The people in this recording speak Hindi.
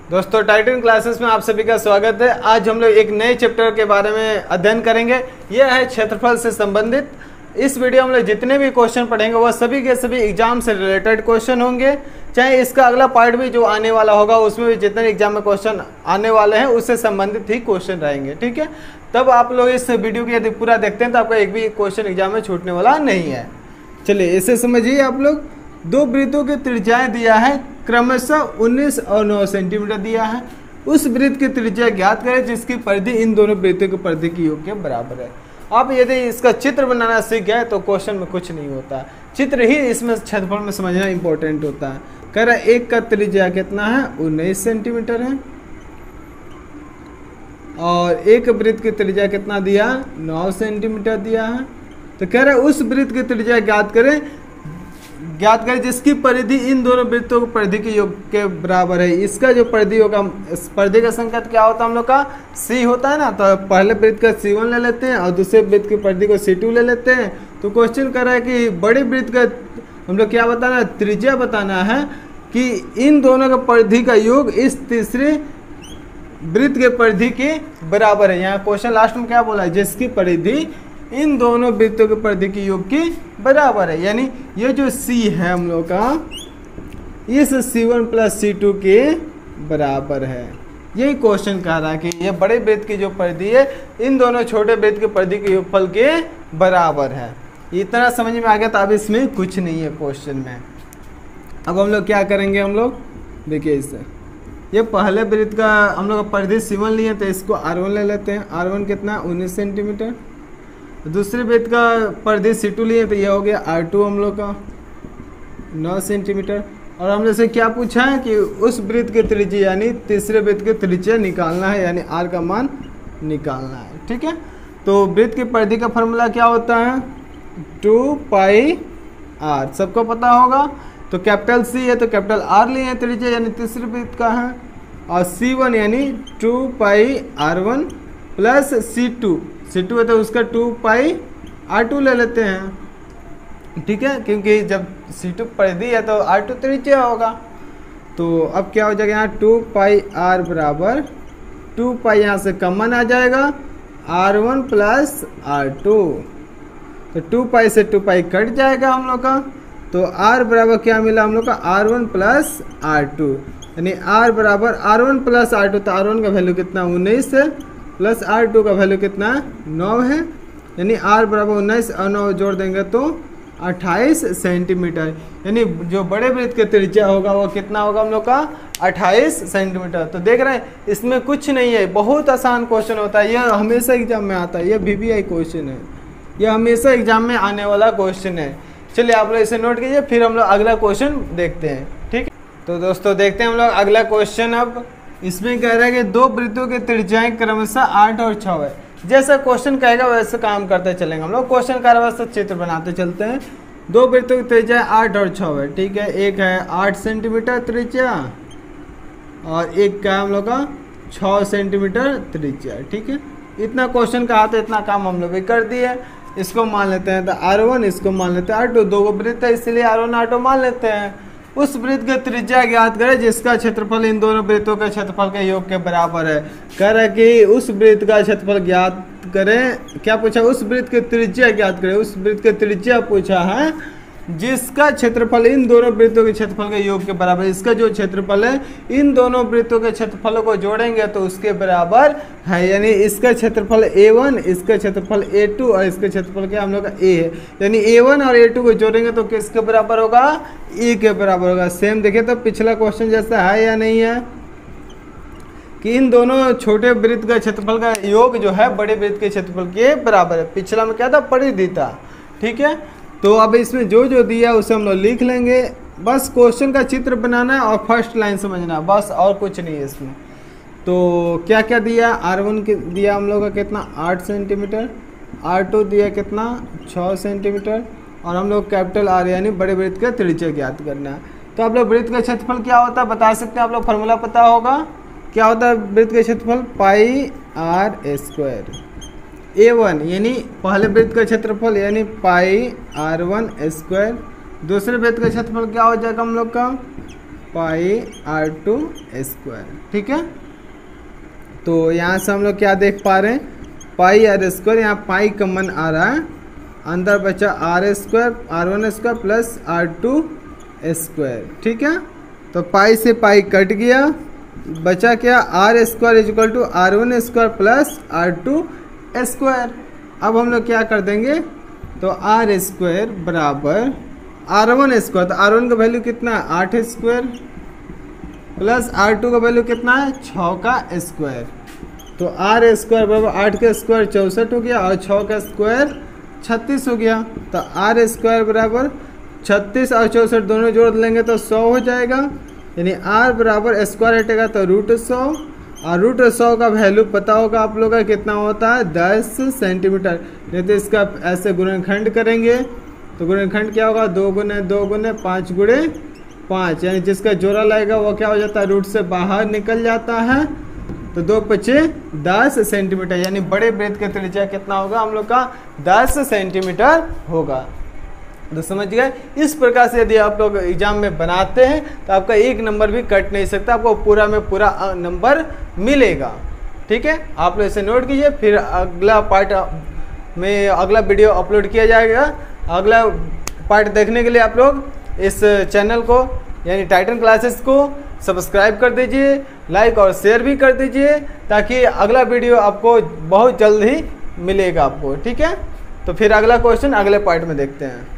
दोस्तों टाइटन क्लासेस में आप सभी का स्वागत है। आज हम लोग एक नए चैप्टर के बारे में अध्ययन करेंगे। यह है क्षेत्रफल से संबंधित। इस वीडियो में हम लोग जितने भी क्वेश्चन पढ़ेंगे वह सभी के सभी एग्जाम से रिलेटेड क्वेश्चन होंगे। चाहे इसका अगला पार्ट भी जो आने वाला होगा उसमें भी जितने एग्जाम में क्वेश्चन आने वाले हैं उससे संबंधित ही क्वेश्चन रहेंगे। ठीक है, तब आप लोग इस वीडियो को यदि पूरा देखते हैं तो आपका एक भी क्वेश्चन एग्जाम में छूटने वाला नहीं है। चलिए इसे समझिए। आप लोग दो वृत्तों की त्रिज्याएं दिया है, क्रमशः 19 और 9 सेंटीमीटर दिया है। उस वृत्त की त्रिज्या ज्ञात करें जिसकी परिधि इन दोनों वृत्तों की परिधि के योग के बराबर है। आप यदि इसका चित्र बनाना सीख गए तो क्वेश्चन में कुछ नहीं होता, चित्र ही इसमें क्षेत्रफल में समझना इंपॉर्टेंट होता है। कह रहा है एक का त्रिज्या कितना है, 19 सेंटीमीटर है, और एक वृत्त की त्रिज्या कितना दिया, 9 सेंटीमीटर दिया है। तो कह रहा है उस वृत्त की त्रिज्या ज्ञात करें जिसकी परिधि इन दोनों वृत्तों की परिधि के योग के बराबर है। इसका जो परिधि होगा, इस परिधि का संकेत क्या होता है हम लोग का, सी होता है ना। तो पहले वृत्त का C1 ले लेते हैं और दूसरे वृत्त की परिधि को C2 ले लेते हैं। तो क्वेश्चन कर रहा है कि बड़े वृत्त का हम लोग क्या बताना है, त्रिज्या बताना है कि इन दोनों का परिधि का योग इस तीसरे वृत्त के परिधि के बराबर है। यहाँ क्वेश्चन लास्ट में क्या बोला है, जिसकी परिधि इन दोनों वृत्तों के परिधि के योग के बराबर है। यानी ये जो C है हम लोग का, इस C1 प्लस C2 के बराबर है। यही क्वेश्चन कह रहा है कि ये बड़े वृत्त की जो परिधि है इन दोनों छोटे वृत्त के परिधि के योगफल के बराबर है। इतना समझ में आ गया। तो अब इसमें कुछ नहीं है क्वेश्चन में। अब हम लोग क्या करेंगे, हम लोग देखिए इससे ये पहले वृत्त का हम लोग परिधि C1 लिए तो इसको R1 ले लेते हैं। R1 कितना, 19 सेंटीमीटर। दूसरे वृत्त का परिधि C2 लिए तो यह हो गया R2 हम लोग का 9 सेंटीमीटर। और हमने से क्या पूछा है कि उस वृत्त की त्रिज्या यानी तीसरे वृत्त की त्रिज्या निकालना है, यानी R का मान निकालना है। ठीक है, तो वृत्त की परिधि का फॉर्मूला क्या होता है, 2 पाई R, सबको पता होगा। तो कैपिटल C है तो कैपिटल R लिए हैं त्रिज्या, यानी तीसरे वृत्त का है। और C1 यानी 2 पाई R1 प्लस C2 है तो उसका 2 पाई R2 ले लेते हैं। ठीक है, क्योंकि जब C2 परिधि है तो R2 त्रिज्या होगा। तो अब क्या हो जाएगा, यहाँ 2 पाई R बराबर 2 पाई, यहाँ से कॉमन आ जाएगा R1 प्लस R2। तो 2 पाई से 2 पाई कट जाएगा हम लोग का। तो R बराबर क्या मिला हम लोग का, R1 प्लस R2, यानी R बराबर R1 प्लस R2। तो R1 का वैल्यू कितना, 19 है, प्लस R2 का वैल्यू कितना, 9 है। यानी R बराबर 19 और 9 जोड़ देंगे तो 28 सेंटीमीटर। यानी जो बड़े वृत्त के त्रिज्या होगा वो कितना होगा हम लोग का, 28 सेंटीमीटर। तो देख रहे हैं इसमें कुछ नहीं है, बहुत आसान क्वेश्चन होता है। यह हमेशा एग्जाम में आता है, यह VBI क्वेश्चन है, यह हमेशा एग्जाम में आने वाला क्वेश्चन है। चलिए आप लोग इसे नोट कीजिए, फिर हम लोग अगला क्वेश्चन देखते हैं। ठीक है, तो दोस्तों देखते हैं हम लोग अगला क्वेश्चन। अब इसमें कह रहा है कि दो वृत्तों के त्रिज्याएं क्रमशः 8 और 6 है। जैसा क्वेश्चन कहेगा वैसे काम करते चलेंगे हम लोग। क्वेश्चन का व्यवस्था चित्र बनाते चलते हैं। दो वृत्तों की त्रिज्या 8 और 6 है। ठीक है, एक है 8 सेंटीमीटर त्रिज्या और एक का हम लोग का 6 सेंटीमीटर त्रिज्या। ठीक है, इतना क्वेश्चन कहा तो इतना काम हम लोग भी कर दिए। इसको मान लेते हैं तो R1, इसको मान लेते हैं R2। दो वृत्त है इसलिए R1 R2 मान लेते हैं। उस वृत्त की त्रिज्या ज्ञात करें जिसका क्षेत्रफल इन दोनों वृत्तों के क्षेत्रफल के योग के बराबर है। कह रहा है कि उस वृत्त का क्षेत्रफल ज्ञात करें। क्या पूछा, उस वृत्त की त्रिज्या ज्ञात करें। उस वृत्त की त्रिज्या पूछा है जिसका क्षेत्रफल इन दोनों वृत्तों के क्षेत्रफल के योग के बराबर। इसका जो क्षेत्रफल है इन दोनों वृत्तों के क्षेत्रफलों को जोड़ेंगे तो उसके बराबर है। यानी इसका क्षेत्रफल A1, इसका क्षेत्रफल A2 और इसका क्षेत्रफल क्या हम लोग का A है। यानी A1 और A2 को जोड़ेंगे तो किसके बराबर होगा, A के बराबर होगा। सेम देखिए तो पिछला क्वेश्चन जैसा है या नहीं है कि इन दोनों छोटे वृत्त का क्षेत्रफल का योग जो है बड़े वृत्त के क्षेत्रफल के बराबर है। पिछला में क्या था, परिधि था। ठीक है, तो अब इसमें जो जो दिया उसे हम लोग लिख लेंगे। बस क्वेश्चन का चित्र बनाना है और फर्स्ट लाइन समझना, बस और कुछ नहीं है इसमें। तो क्या क्या दिया, R1 के दिया हम लोग का कितना, 8 सेंटीमीटर। R2 दिया कितना, 6 सेंटीमीटर। और हम लोग कैपिटल R यानी बड़े वृत्त का त्रिज्या ज्ञात करना है। तो आप लोग वृत्त का क्षेत्रफल क्या होता है बता सकते हैं, आप लोग फॉर्मूला पता होगा। क्या होता है वृत्त का क्षेत्रफल, पाई R स्क्वायर। A1 यानी पहले वृत्त का क्षेत्रफल यानी पाई R1 स्क्वायर। दूसरे वृत्त का क्षेत्रफल क्या हो जाएगा हम लोग का, पाई r2 स्क्वायर। ठीक है, तो यहाँ से हम लोग क्या देख पा रहे हैं, पाई आर स्क्वायर, यहाँ पाई कॉमन आ रहा है, अंदर बचा r square r1 square plus r2 square. ठीक है, तो पाई से पाई कट गया, बचा क्या, r square is equal to r1 square plus r2 square. अब हम लोग क्या कर देंगे, तो आर स्क्वायर बराबर r1 स्क्वायर, तो r1 का वैल्यू कितना है 8 स्क्वायर प्लस r2 का वैल्यू कितना है 6 का स्क्वायर। तो आर स्क्वायर बराबर 8 का स्क्वायर 64 हो गया और 6 का स्क्वायर 36 हो गया। तो आर स्क्वायर बराबर 36 और 64 दोनों जोड़ लेंगे तो 100 हो जाएगा, यानी आर बराबर स्क्वायर हटेगा तो √100, और √100 का वैल्यू पता होगा आप लोगों का कितना होता है 10 सेंटीमीटर। नहीं तो इसका ऐसे गुणनखंड करेंगे तो गुणनखंड क्या होगा 2 गुने 2 गुने 5 गुणे 5, यानी जिसका जोड़ा लगेगा वो क्या हो जाता है रूट से बाहर निकल जाता है। तो 2 पचे 10 सेंटीमीटर, यानी बड़े वृत्त का त्रिज्या कितना होगा हम लोग का 10 सेंटीमीटर होगा। तो समझ गए, इस प्रकार से यदि आप लोग एग्जाम में बनाते हैं तो आपका एक नंबर भी कट नहीं सकता, आपको पूरा में पूरा नंबर मिलेगा। ठीक है, आप लोग इसे नोट कीजिए, फिर अगला पार्ट में अगला वीडियो अपलोड किया जाएगा। अगला पार्ट देखने के लिए आप लोग इस चैनल को यानी टाइटन क्लासेस को सब्सक्राइब कर दीजिए, लाइक और शेयर भी कर दीजिए, ताकि अगला वीडियो आपको बहुत जल्द ही मिलेगा आपको। ठीक है, तो फिर अगला क्वेश्चन अगले पार्ट में देखते हैं।